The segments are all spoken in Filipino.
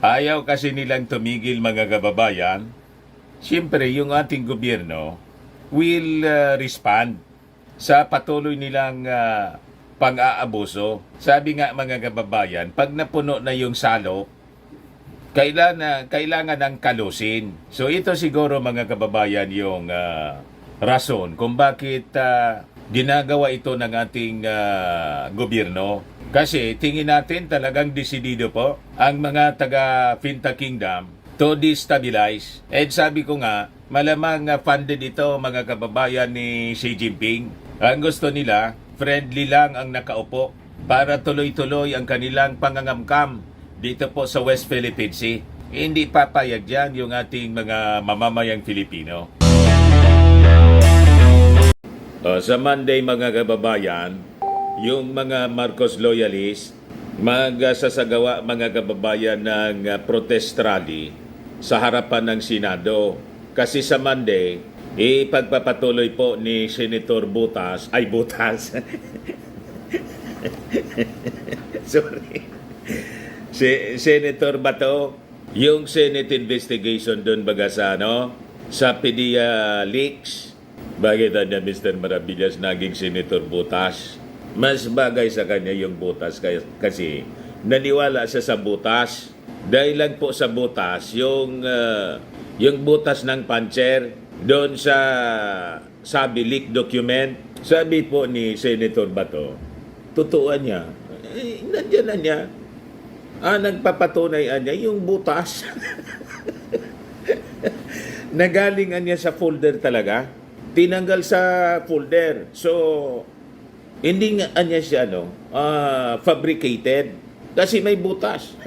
Ayaw kasi nilang tumigil mga kababayan. Siyempre, yung ating gobyerno will respond sa patuloy nilang pang-aabuso. Sabi nga mga kababayan, pag napuno na yung salop, kailangan ng kalusin. So ito siguro mga kababayan yung rason kung bakit ginagawa ito ng ating gobyerno. Kasi tingin natin talagang desidido po ang mga taga Finta Kingdom to destabilize. And sabi ko nga, malamang funded ito mga kababayan ni Xi Jinping. Ang gusto nila, friendly lang ang nakaupo para tuloy-tuloy ang kanilang pangangamkam dito po sa West Philippine Sea. Hindi papayag dyan yung ating mga mamamayang Filipino. Sa Monday mga kababayan, yung mga Marcos loyalist magsasagawa mga kababayan ng protest rally sa harapan ng Senado. Kasi sa Monday, ipagpapatuloy po ni Senator Butas, sorry, Senator Bato, yung Senate investigation doon baga sa PDEA leaks. Bakit niya Mr. Maravillas naging Senator Butas? Mas bagay sa kanya yung Butas kasi naniwala siya sa Butas. Dahil lang po sa Butas, yung Butas ng Pancher, doon sa sabi leak document, sabi po ni Senator Bato, totoo niya. Nandiyan na niya. Nagpapatunay niya yung Butas. Nagalingan niya sa folder talaga. Tinanggal sa folder. So, hindi nga niya siya fabricated kasi may butas.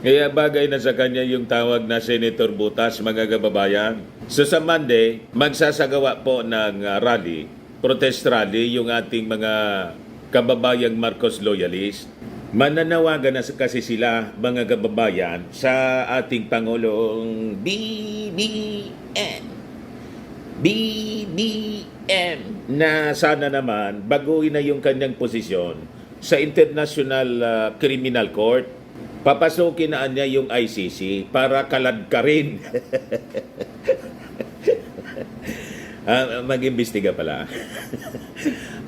Kaya bagay na sa kanya yung tawag na Senator Butas, mga kababayan. So sa Monday, magsasagawa po ng rally, protest rally, yung ating mga kababayang Marcos loyalist. Mananawagan na kasi sila, mga kababayan, sa ating Pangulong BBM na sana naman baguhin na yung kanyang posisyon sa International Criminal Court. Papasukin na niya yung ICC para kaladkarin. Mag-imbestiga pala.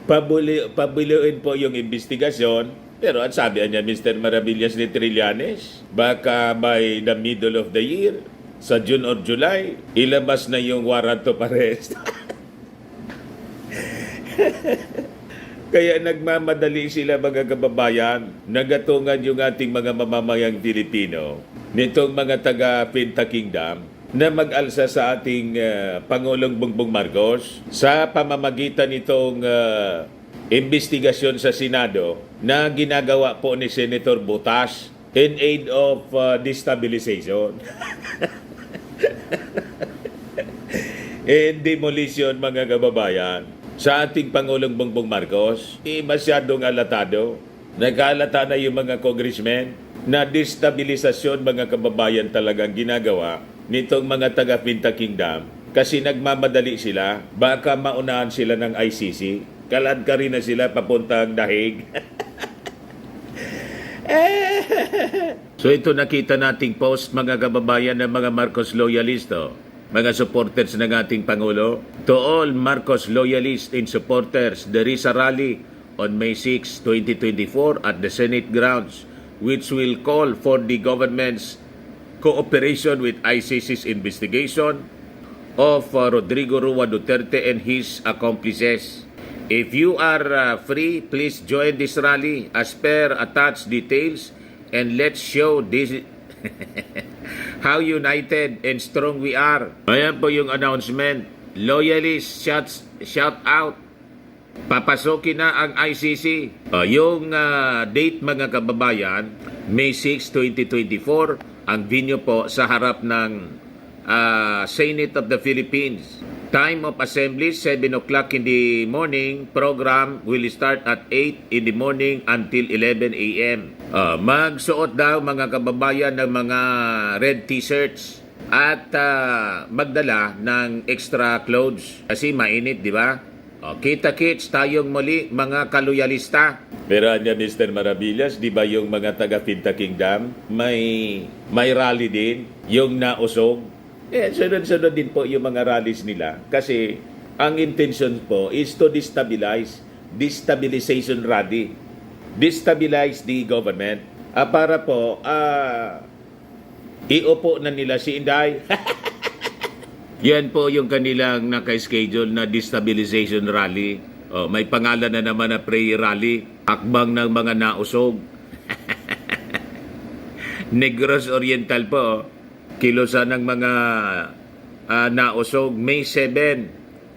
Pabuliin po yung investigasyon. Pero ang sabi niya, Mr. Maravillas de Trillanes, baka by the middle of the year, sa June or July, ilabas na yung warrant of arrest. Kaya nagmamadali sila mga kababayan, nagatungan yung ating mga mamamayang Pilipino, nitong mga taga Finta Kingdom, na mag-alsa sa ating Pangulong Bongbong Marcos sa pamamagitan nitong investigasyon sa Senado na ginagawa po ni Senator Butas in aid of destabilization. And demolition mga kababayan sa ating Pangulong Bongbong Marcos, masyadong alatado. Nagkaalata na yung mga congressmen na destabilisasyon mga kababayan talagang ginagawa nitong mga taga Finta Kingdom kasi nagmamadali sila, baka maunahan sila ng ICC, kaladkarin na sila papuntang dahig. So ito nakita nating post mga kababayan ng mga Marcos loyalisto, mga supporters ng ating Pangulo. To all Marcos loyalists and supporters, there is a rally on May 6, 2024 at the Senate grounds which will call for the government's cooperation with ICC's investigation of Rodrigo Roa Duterte and his accomplices. If you are free, please join this rally as per attached details and let's show this how united and strong we are. Ayan po yung announcement. Loyalists, shout out. Papasokin na ang ICC. Yung date mga kababayan, May 6, 2024, ang venue po sa harap ng Senate of the Philippines. Time of assembly, 7 o'clock in the morning. Program will start at 8 in the morning until 11 a.m. Magsuot daw mga kababayan ng mga red t-shirts at magdala ng extra clothes kasi mainit, di ba? Kita-kits tayong muli mga kaluyalista. Pero anya Mr. Maravillas, di ba yung mga taga Finta Kingdom, may rally din, yung nausog. Sunod-sunod din po yung mga rallies nila. Kasi ang intention po is to destabilization rally. Destabilize the government. Para po, iupo na nila si Inday. Yan po yung kanilang naka-schedule na destabilization rally. May pangalan na naman na prayer rally. Akbang ng mga nausog. Negros Oriental po. Kilusan ng mga nausog. May 7,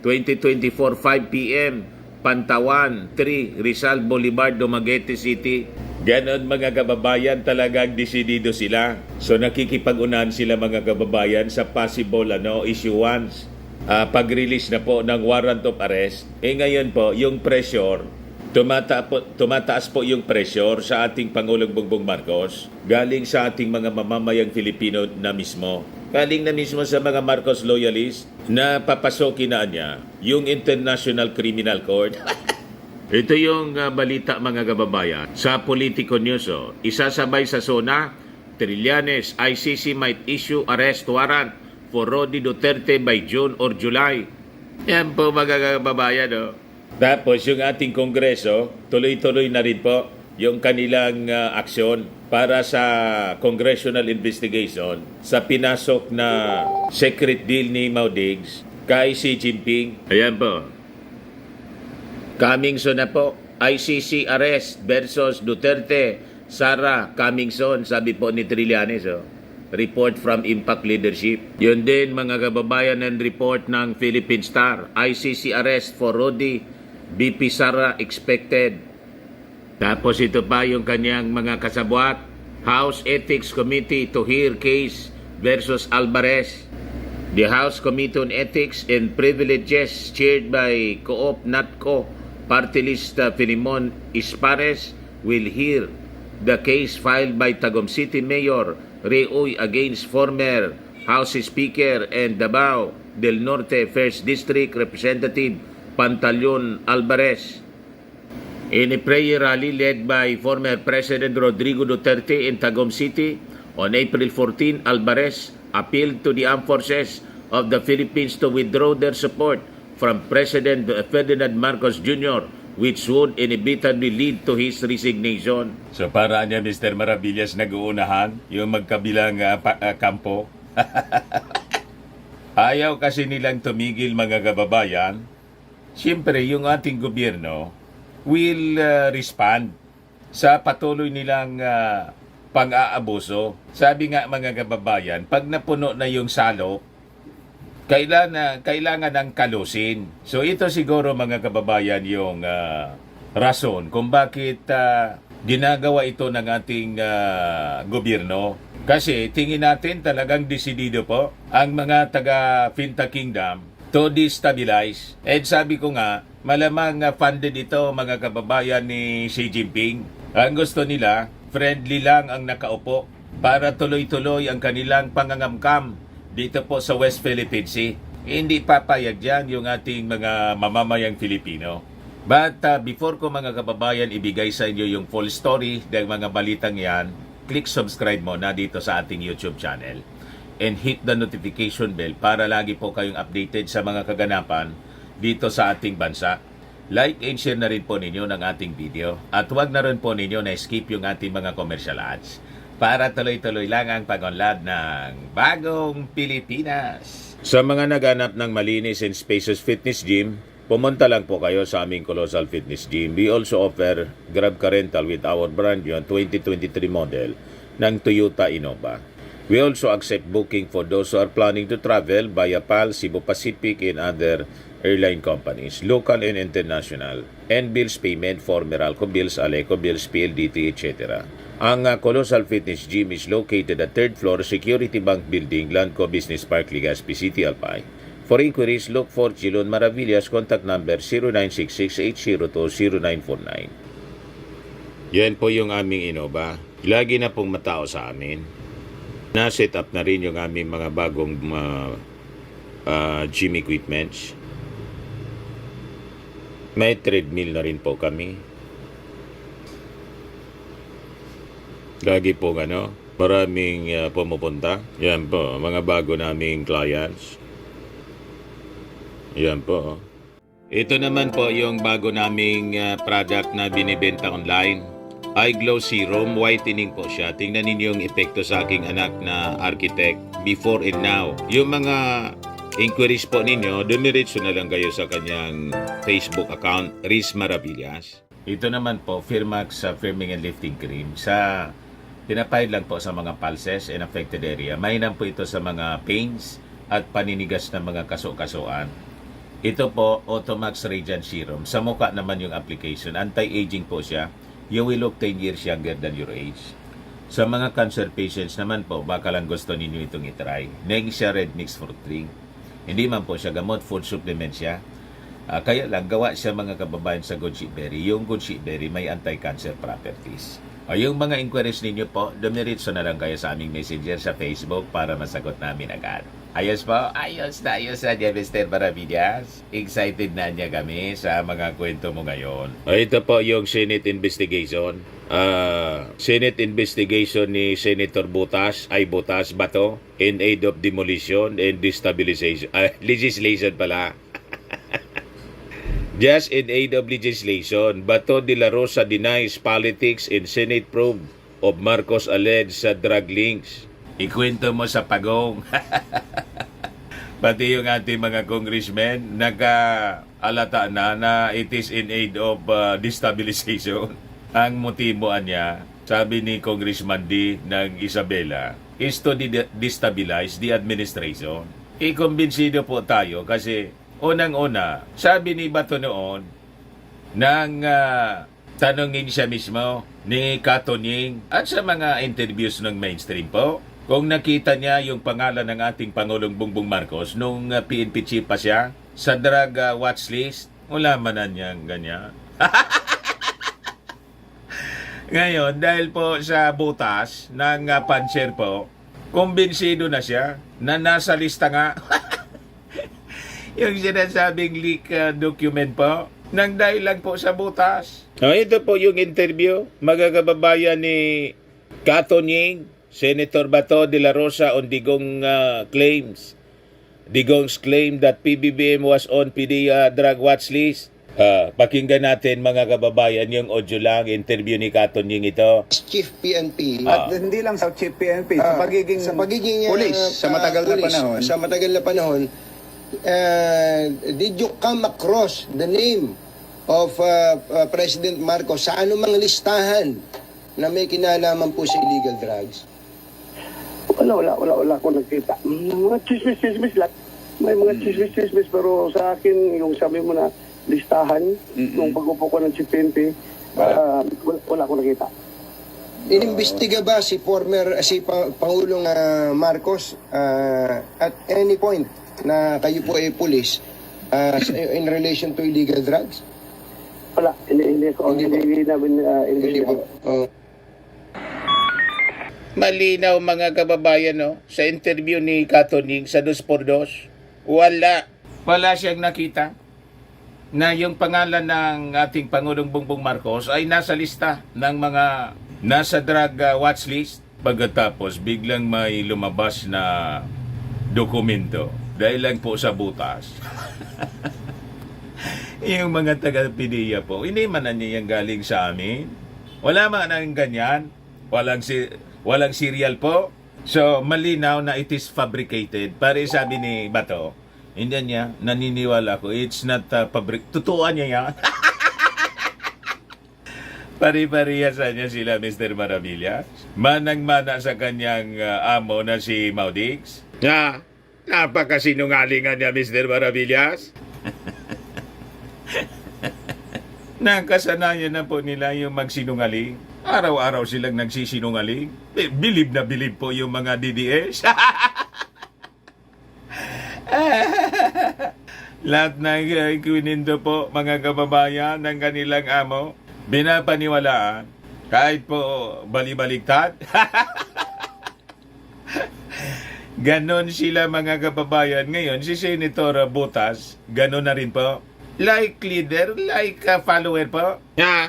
2024, 5 p.m. Pantawan 3, Rizal Boulevard, Dumaguete City. Ganon mga kababayan, talagang desidido sila. So nakikipag-unahan sila mga kababayan sa possible issuance. Pag-release na po ng warrant of arrest. Ngayon po, yung pressure, tumataas po yung pressure sa ating Pangulong Bongbong Marcos. Galing sa ating mga mamamayang Filipino na mismo. Galing na mismo sa mga Marcos loyalists na papasokin na niya yung International Criminal Court. Ito yung balita mga kababayan. Sa Politico News, isasabay sa SONA, Trillanes, ICC might issue arrest warrant for Rodi Duterte by June or July. Yan po mga kababayan. Tapos yung ating Kongreso, tuloy-tuloy na rin po yung kanilang aksyon para sa congressional investigation sa pinasok na secret deal ni Mao Diggs kay Xi Jinping. Ayan po. Coming soon na po, ICC arrest versus Duterte, Sara, coming soon, sabi po ni Trillanes. Report from Impact Leadership. Yun din mga kababayan ng report ng Philippine Star. ICC arrest for Rodi, BP Sara expected. Tapos ito pa yung kanyang mga kasabwat. House Ethics Committee to hear case versus Alvarez. The House Committee on Ethics and Privileges chaired by Co-op NATCO Party List Filimon Ispares will hear the case filed by Tagum City Mayor Reoy against former House Speaker and Davao del Norte 1st District Representative Pantaleon Alvarez. In a prayer rally led by former President Rodrigo Duterte in Tagum City on April 14, Alvarez appealed to the armed forces of the Philippines to withdraw their support from President Ferdinand Marcos Jr., which would inevitably lead to his resignation. So para niya Mr. Maravillas nag-uunahan yung magkabilang kampo. Ayaw kasi nilang tumigil mga kababayan. Siyempre yung ating gobyerno will respond sa patuloy nilang pang-aabuso. Sabi nga mga kababayan, pag napuno na yung salop, kailangan ng kalusin. So ito siguro mga kababayan yung rason kung bakit ginagawa ito ng ating gobyerno. Kasi tingin natin talagang desidido po ang mga taga Finta Kingdom to destabilize. And sabi ko nga, malamang funded ito mga kababayan ni Xi Jinping. Ang gusto nila, friendly lang ang nakaupo para tuloy-tuloy ang kanilang pangangamkam dito po sa West Philippine Sea. Hindi papayag dyan yung ating mga mamamayang Filipino. But before ko mga kababayan ibigay sa inyo yung full story ng mga balitang yan, click subscribe mo na dito sa ating YouTube channel and hit the notification bell para lagi po kayong updated sa mga kaganapan dito sa ating bansa. Like and share na rin po ninyo ng ating video at huwag na rin po ninyo na skip yung ating mga commercial ads para tuloy-tuloy lang ang pag-unlad ng bagong Pilipinas. Sa mga naghanap ng malinis and spacious fitness gym, pumunta lang po kayo sa aming Colossal Fitness Gym. We also offer Grab Car Rental with our brand new 2023 model ng Toyota Innova. We also accept booking for those who are planning to travel via PAL, Cebu Pacific, and other airline companies, local and international, and bills payment for Meralco Bills, Aleco Bills, PLDT, etc. Ang Colossal Fitness Gym is located at 3rd floor Security Bank Building, Landco Business Park, Legazpi City, Albay. For inquiries, look for Chilon Maravillas, contact number 0966-802-0949. Yan po yung aming Innova. Lagi na pong matao sa amin. Na-set up na rin yung aming mga bagong gym equipments. May treadmill na rin po kami. Lagi po maraming pumupunta. Yan po, mga bago naming clients. Yan po. Ito naman po yung bago naming product na binibenta online. Eye Glow Serum, whitening po siya. Tingnan ninyo yung epekto sa aking anak na architect before and now. Yung mga inquiries po ninyo, dumiretso na lang kayo sa kanyang Facebook account, Riz Maravillas. Ito naman po, Firmax Firming and Lifting Cream. Pinapahid lang po sa mga pulses and affected area. Mainam po ito sa mga pains at paninigas ng mga kaso-kasuan. Ito po, Automax Radiant Serum. Sa mukha naman yung application. Anti-aging po siya. You will look 10 years younger than your age. Sa mga cancer patients naman po, baka lang gusto ninyo itong itry. Neng siya red mix fruit drink. Hindi man po siya gamot, food supplement siya. Kaya lang, gawa siya mga kababayan sa good sheep berry. Yung good sheep berry may anti-cancer properties. Yung mga inquiries ninyo po, dumiretso na lang kayo sa aming messenger sa Facebook para masagot namin agad. Ayos po? Ayos na niya, Mr. Maravillas. Excited na niya kami sa mga kwento mo ngayon. Ito po yung Senate investigation. Senate investigation ni Senator Botas Bato in aid of demolition and destabilization. Legislation pala. Just in aid of legislation, Bato de la Rosa denies politics in Senate probe of Marcos alleged sa drug links. Ikwento mo sa pagong. Pati yung ating mga congressmen, nag-alata na it is in aid of destabilization. Ang motiboan niya, sabi ni Congressman D. ng Isabela, is to destabilize the administration. Ikumbinsido po tayo kasi unang-una, sabi ni Bato noon, nang tanongin siya mismo ni Katoning at sa mga interviews ng mainstream po, kung nakita niya yung pangalan ng ating Pangulong Bongbong Marcos nung PNP chief pa siya sa drug watch list, wala man na niyang ganyan. Ngayon, dahil po sa butas ng panser po, kumbinsido na siya na nasa lista nga yung sinasabing leak document po, nang dahil lang po sa butas. Ito po yung interview, magagababayan ni Katoning, Senator Bato de la Rosa on Digong claims. Digong's claim that PBBM was on PD drug watch list. Pakinggan natin mga kababayan yung audio lang, interview ni Katoning ito. Chief PNP. At hindi lang sa Chief PNP, sa pagiging pulis sa matagal na panahon. Sa matagal na panahon, did you come across the name of President Marcos sa anumang listahan na may kinalaman po sa illegal drugs? Wala ako nagkita. Mga chismis lang. May mga chismis, pero sa akin, yung sabi mo na listahan, yung pag-upo ko ng Chief PNP, wala ako nakita. Inimbestiga ba si Pangulong Marcos at any point na kayo po ay pulis in relation to illegal drugs? Wala, hindi namin Hindi po. Malinaw mga kababayan, no? Sa interview ni Katoning sa 2x2, wala siyang nakita na yung pangalan ng ating Pangulong Bongbong Marcos ay nasa lista ng mga nasa drug watch list. Pagkatapos biglang may lumabas na dokumento dahil lang po sa butas. Yung mga taga-PDEA po, hindi man na niya galing sa amin. Wala man ang ganyan. Walang serial po. So, malinaw na it is fabricated. Pare sabi ni Bato, hindi niya, naniniwala ko, it's not Tutuan niya yan. Pari-pariyasan niya sila, Mr. Maravillas. Manang-mana sa kanyang amo na si Maudix. Napakasinungalingan niya, Mr. Maravillas. Nakasanayan na po nila yung magsinungaling. Araw-araw silang nagsisinungaling. Bilib na bilib po yung mga DDS. Lahat ng kwinindo po, mga kababayan ng kanilang amo, binapaniwalaan. Kahit po balibaligtad. Ganon sila mga kababayan. Ngayon, si Senator Botas, ganon na rin po. Like leader, like follower po. Ha?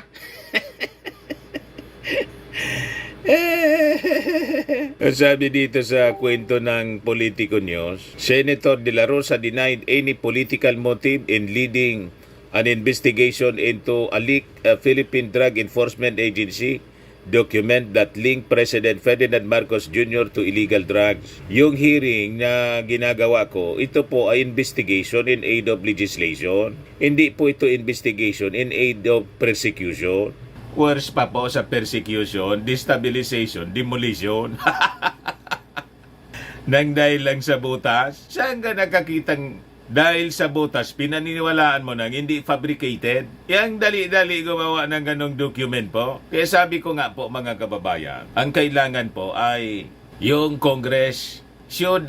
Sabi dito sa kwento ng Politico News, Senator De La Rosa denied any political motive in leading an investigation into a leaked Philippine Drug Enforcement Agency document that linked President Ferdinand Marcos Jr. to illegal drugs. Yung hearing na ginagawa ko, ito po ay investigation in aid of legislation. Hindi po ito investigation in aid of persecution. Worse pa po sa persecution, destabilization, demolition. Nang dahil lang sa butas, saan ka nakakitang dahil sa butas, pinaniniwalaan mo nang hindi fabricated? Yang dali-dali gumawa ng ganong document po. Kaya sabi ko nga po mga kababayan, ang kailangan po ay yung Congress should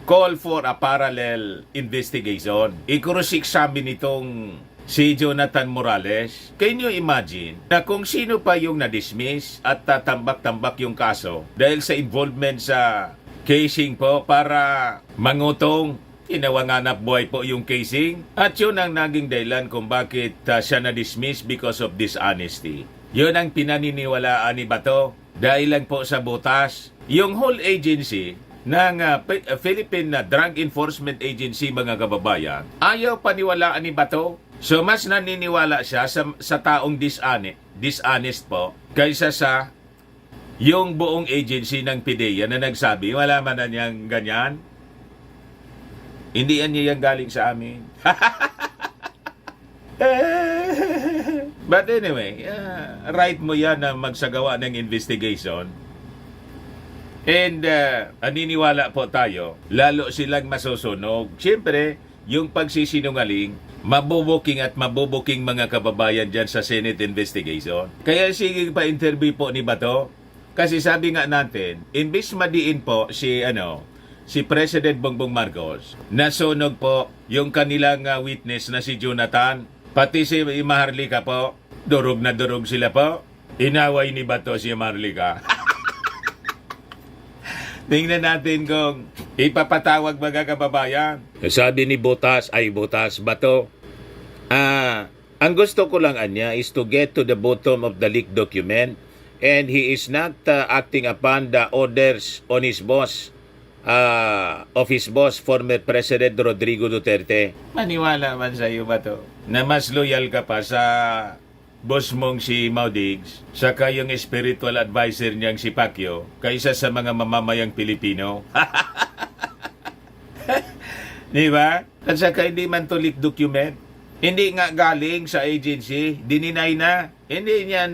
call for a parallel investigation. I-cross-examine itong si Jonathan Morales. Can you imagine na kung sino pa yung na-dismiss at tatambak-tambak yung kaso dahil sa involvement sa casing po para mangutong, inawanganap buhay po yung casing at yun ang naging dahilan kung bakit siya na-dismiss because of dishonesty. Yun ang pinaniniwalaan ni Bato dahil lang po sa butas. Yung whole agency ng Philippine Drug Enforcement Agency, mga kababayan, ayaw paniwalaan ni Bato. So mas naniniwala siya sa taong dishonest po kaysa sa yung buong agency ng PIDEA na nagsabi, wala man na niyang ganyan. Hindi yan niya galing sa amin. But anyway, right mo yan na magsagawa ng investigation. And naniniwala po tayo, lalo silang masusunog. Siyempre, yung pagsisinungaling, mabubuking at mabubuking mga kababayan dyan sa Senate investigation. Kaya sige pa interview po ni Bato. Kasi sabi nga natin, imbis madiin po si President Bongbong Marcos, nasunog po yung kanilang witness na si Jonathan, pati si Maharlika po, durog na durog sila po. Inaway ni Bato si Maharlika. Tingnan natin kung ipapatawag mga kababayan. Sabi ni Botas, Bato, ang gusto ko lang anya is to get to the bottom of the leaked document and he is not acting upon the orders on his boss, of his boss, former President Rodrigo Duterte. Maniwala man sa iyo, Bato, na mas loyal ka pa sa boss mong si Maudigs, saka yung spiritual advisor niyang si Pacquiao, kaysa sa mga mamamayang Pilipino. Di ba? At saka hindi man to leak document. Hindi nga galing sa agency, dininay na. Hindi niya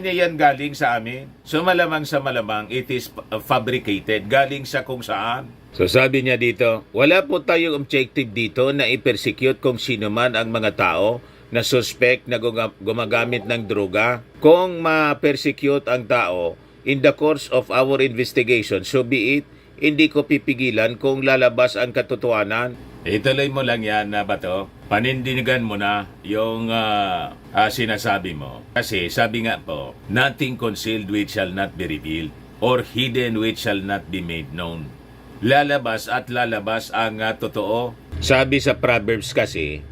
yan galing sa amin. So malamang sa malamang, it is fabricated, galing sa kung saan. So sabi niya dito, wala po tayong objective dito na i-persecute kung sino man ang mga tao na suspect na gumagamit ng droga. Kung ma-persecute ang tao in the course of our investigation, so be it, hindi ko pipigilan kung lalabas ang katotohanan. Ituloy mo lang yan na Bato. Panindigan mo na yung sinasabi mo. Kasi sabi nga po, nothing concealed which shall not be revealed, or hidden which shall not be made known. Lalabas at lalabas ang totoo. Sabi sa Proverbs kasi,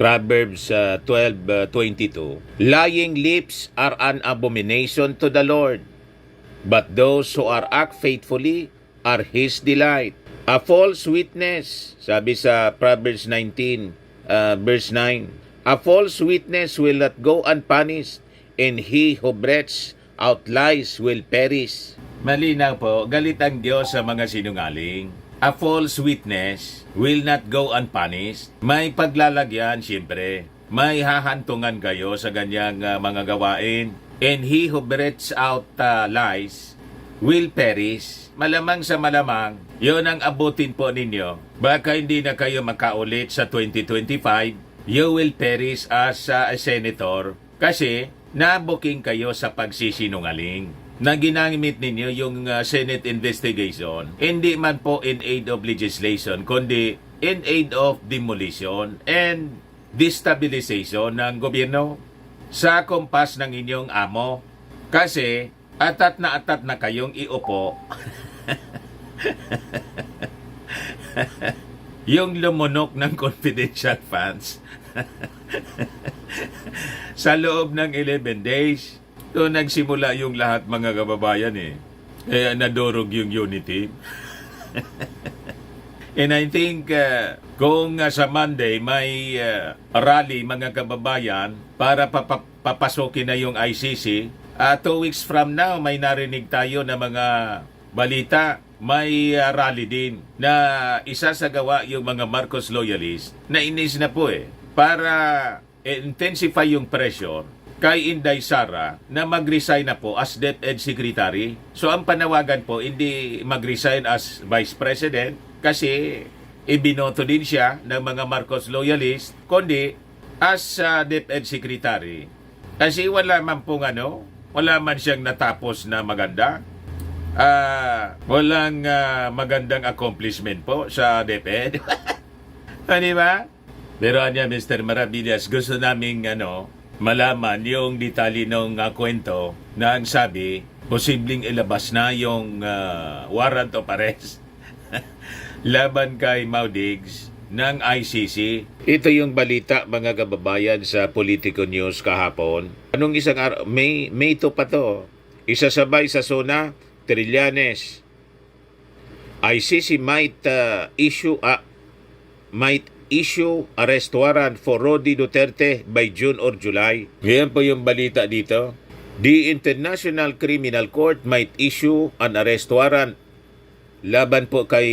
Proverbs 12:22, lying lips are an abomination to the Lord, but those who act faithfully are His delight. A false witness, sabi sa Proverbs 19, verse 9, a false witness will not go unpunished, and he who breathes out lies will perish. Malinaw po, galit ang Diyos sa mga sinungaling. A false witness will not go unpunished. May paglalagyan, siyempre. May hahantungan kayo sa ganyang mga gawain. And he who breathes out lies will perish. Malamang sa malamang, yun ang abutin po ninyo. Baka hindi na kayo makaulit sa 2025, you will perish as a senator kasi nabuking kayo sa pagsisinungaling. Na ginamit ninyo yung Senate investigation, hindi man po in aid of legislation, kundi in aid of demolition and destabilization ng gobyerno sa kumpas ng inyong amo. Kasi atat na kayong iupo yung lumunok ng confidential funds Sa loob ng 11 days, doon nagsimula yung lahat mga kababayan eh. Kaya nadurog yung unity. And I think kung sa Monday may rally mga kababayan para papasokin na yung ICC, 2 weeks from now may narinig tayo na mga balita, may rally din na isasagawa yung mga Marcos loyalist na inis na po para intensify yung pressure kay Inday Sara na mag-resign na po as DepEd Secretary. So ang panawagan po, hindi mag-resign as Vice President kasi ibinoto din siya ng mga Marcos loyalist, kundi as DepEd Secretary. Kasi wala man pong wala man siyang natapos na maganda. Walang magandang accomplishment po sa DepEd. Di ba? Pero Mr. Maravillas, gusto naming malaman yung detalye ng kwento na ang sabi, posibleng ilabas na yung warrant of arrest laban kay Maudigs ng ICC. Ito yung balita mga kababayan sa Politico News kahapon. Anong isang araw? May 2 pa to. Isasabay sa SONA, Trillanes. ICC might issue arrest warrant for Rodi Duterte by June or July. Yan po yung balita dito. The International Criminal Court might issue an arrest warrant laban po kay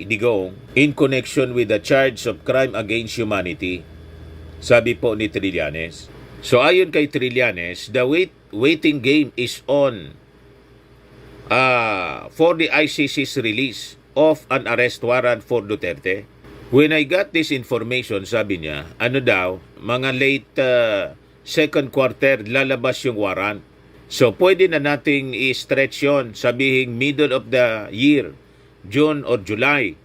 Digong in connection with the charge of crime against humanity. Sabi po ni Trillanes. So ayon kay Trillanes, the waiting game is on for the ICC's release of an arrest warrant for Duterte. When I got this information, sabi niya, mga late second quarter lalabas yung warrant. So pwede na nating i-stretch yun, sabihing middle of the year, June or July.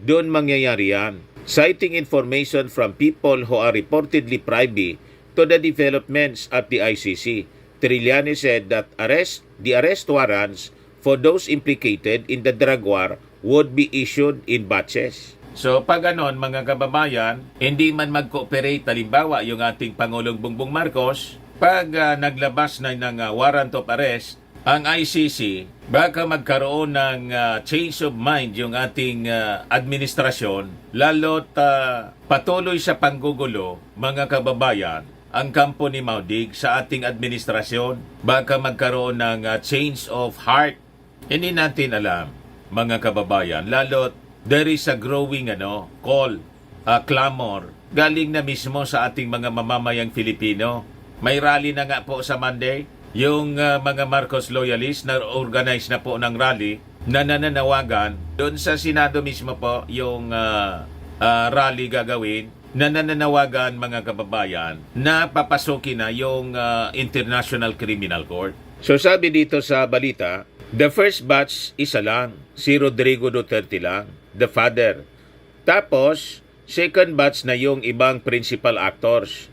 Doon mangyayari yan. Citing information from people who are reportedly privy to the developments at the ICC, Trillanes said that the arrest warrants for those implicated in the drug war would be issued in batches. So pag ganon mga kababayan, hindi man mag-cooperate halimbawa yung ating Pangulong Bongbong Marcos, pag naglabas na ng warrant of arrest, ang ICC, baka magkaroon ng change of mind yung ating administrasyon, lalo't patuloy sa panggugulo, mga kababayan, ang kampo ni Maudig sa ating administrasyon, baka magkaroon ng change of heart. Hindi natin alam, mga kababayan, lalo't there is a growing call, clamor, galing na mismo sa ating mga mamamayang Filipino. May rally na nga po sa Monday. Yung mga Marcos loyalists na organize na po ng rally na nananawagan doon sa Senado mismo po yung rally gagawin na nananawagan mga kababayan na papasukin na yung International Criminal Court. So sabi dito sa balita, the first batch isa lang, si Rodrigo Duterte lang, the father. Tapos, second batch na yung ibang principal actors.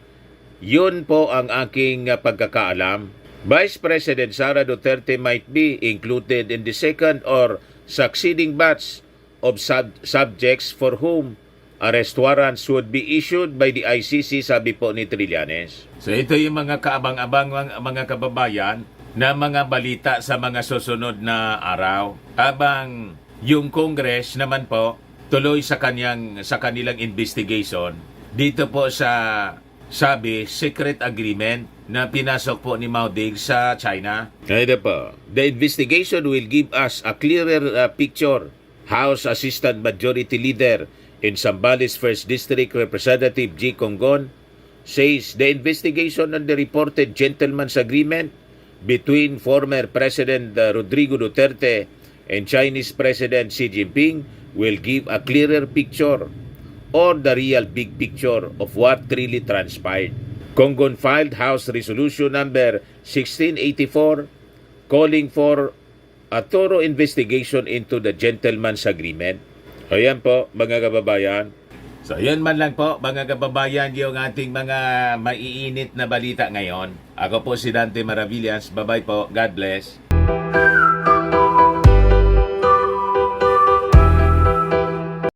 Yun po ang aking pagkakaalam. Vice President Sara Duterte might be included in the second or succeeding batch of subjects for whom arrest warrants would be issued by the ICC, sabi po ni Trillanes. So ito yung mga kaabang-abang mga kababayan na mga balita sa mga susunod na araw. Habang yung Congress naman po tuloy sa kanilang investigation dito po sa secret agreement na pinasok po ni Maudig sa China. Ito po. The investigation will give us a clearer picture. House Assistant Majority Leader in Zambales 1st District Representative G. Congon says the investigation on the reported gentleman's agreement between former President Rodrigo Duterte and Chinese President Xi Jinping will give a clearer picture or the real big picture of what really transpired. Congon filed House Resolution number 1684 calling for a thorough investigation into the gentleman's agreement. Ayan po mga kababayan. So yan man lang po mga kababayan yung ating mga maiinit na balita ngayon. Ako po si Dante Maravillas. Bye-bye po. God bless.